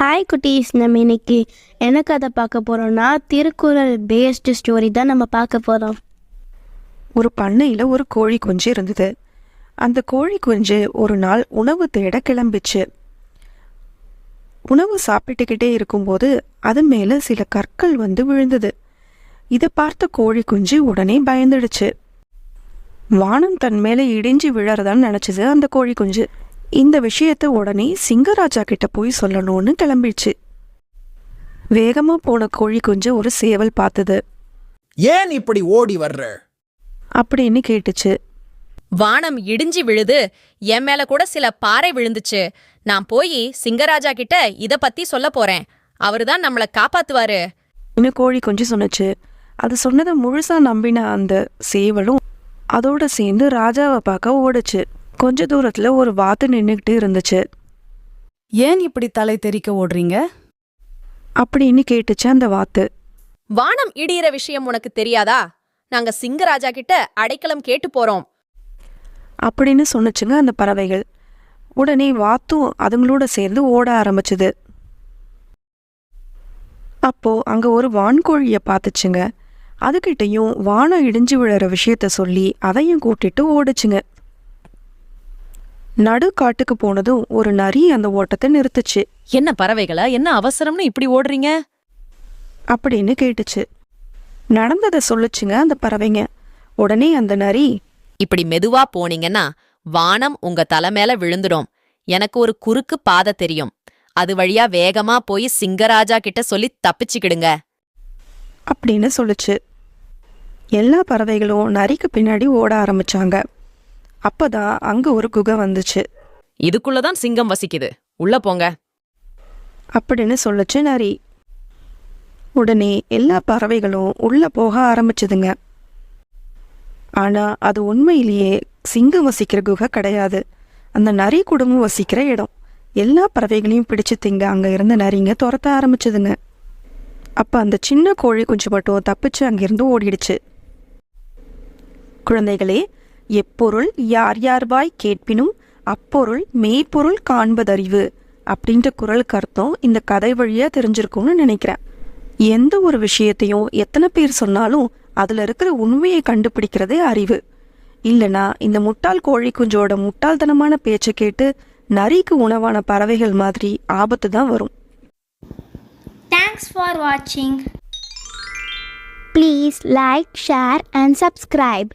Hi குட்டீஸ், நம்ம இன்னைக்கு என்ன கதை பார்க்க போகிறோம்னா திருக்குறள் பேஸ்டு ஸ்டோரி தான் நம்ம பார்க்க போகிறோம். ஒரு பண்ணையில் ஒரு கோழி குஞ்சு இருந்தது. அந்த கோழி குஞ்சு ஒரு நாள் உணவு தேட கிளம்பிச்சு. உணவு சாப்பிட்டுக்கிட்டே இருக்கும்போது அது மேலே சில கற்கள் வந்து விழுந்தது. இதை பார்த்த கோழி குஞ்சு உடனே பயந்துடுச்சு. வானம் தன் மேலே இடிஞ்சு விழறதான்னு நினச்சிது அந்த கோழி குஞ்சு. இந்த விஷயத்த உடனே சிங்கராஜா கிட்ட போய் சொல்லணும்னு கிளம்பிடுச்சு. வேகமா போன கோழி குஞ்சு ஒரு சேவல் பார்த்தது. ஏன் இப்படி ஓடி வர்ற அப்படின்னு கேட்டுச்சு. வானம் இடிஞ்சி விழுது, என் மேல கூட சில பாறை விழுந்துச்சு. நான் போய் சிங்கராஜா கிட்ட இத பத்தி சொல்ல போறேன். அவருதான் நம்மள காப்பாத்துவாரு. இன்னும் கோழி குஞ்சு சொன்னுச்சு. அது சொன்னதை முழுசா நம்பின அந்த சேவலும் அதோட சேர்ந்து ராஜாவை பார்க்க ஓடுச்சு. கொஞ்ச தூரத்துல ஒரு வாத்து நின்னுக்கிட்டு இருந்துச்சு. ஏன் இப்படி தலை தெறிக்க ஓடுறீங்க அப்படின்னு கேட்டுச்சு அந்த வாத்து. வானம் இடியிற விஷயம் உனக்கு தெரியாதா? நாங்க சிங்கராஜா கிட்ட அடைக்கலம் கேட்டு போறோம் அப்படின்னு சொன்னுச்சுங்க அந்த பறவைகள். உடனே வாத்தும் அதுங்களோட சேர்ந்து ஓட ஆரம்பிச்சுது. அப்போ அங்க ஒரு வான்கோழிய பார்த்துச்சுங்க. அதுகிட்டையும் வானம் இடிஞ்சு விழற விஷயத்த சொல்லி அதையும் கூட்டிட்டு ஓடுச்சுங்க. நடு காட்டுக்கு போனதும் ஒரு நரி அந்த ஓட்டத்தை நிறுத்துச்சு. என்ன பறவைகளா, என்ன அவசரம்னு இப்படி ஓடுறீங்க அப்படின்னு கேட்டுச்சு. நடந்ததை சொல்லுச்சுங்க அந்த பறவைங்க. உடனே அந்த நரி, இப்படி மெதுவா போனீங்கன்னா வானம் உங்க தலை மேல விழுந்துடும். எனக்கு ஒரு குறுக்கு பாதை தெரியும். அது வழியா வேகமா போய் சிங்கராஜா கிட்ட சொல்லி தப்பிச்சுக்கிடுங்க அப்படின்னு சொல்லுச்சு. எல்லா பறவைகளும் நரிக்கு பின்னாடி ஓட ஆரம்பிச்சாங்க. அப்பதான் அங்க ஒரு குகை வந்துச்சு. இதுக்குள்ளதான் சிங்கம் வசிக்குது, உள்ள போங்க அப்படின்னு சொல்லுச்சு நரி. உடனே எல்லா பறவைகளும் உள்ள போக ஆரம்பிச்சுதுங்க. ஆனா அது உண்மையிலேயே சிங்கம் வசிக்கிற குகை கிடையாது. அந்த நரி குடும்பம் வசிக்கிற இடம். எல்லா பறவைகளையும் பிடிச்சு திங்க அங்க இருந்த நரிங்க துரத்த ஆரம்பிச்சுதுங்க. அப்ப அந்த சின்ன கோழி குஞ்சு மட்டும் தப்பிச்சு அங்கிருந்து ஓடிடுச்சு. குழந்தைகளே, எப்பொருள் யார் யார்வாய் கேட்பினும் அப்பொருள் மெய்ப்பொருள் காண்பதறிவு அப்படின்ற குறளுக்கு அர்த்தம் இந்த கதை வழியா தெரிஞ்சிருக்கும்னு நினைக்கிறேன். எந்த ஒரு விஷயத்தையும் எத்தனை பேர் சொன்னாலும் அதுல இருக்கிற உண்மையை கண்டுபிடிக்கிறதே அறிவு. இல்லனா இந்த முட்டாள் கோழி குஞ்சோட முட்டாள்தனமான பேச்சை கேட்டு நரிக்கு உணவான பறவைகள் மாதிரி ஆபத்து தான் வரும். தேங்க்ஸ் ஃபார் வாட்சிங். Please like, share and subscribe.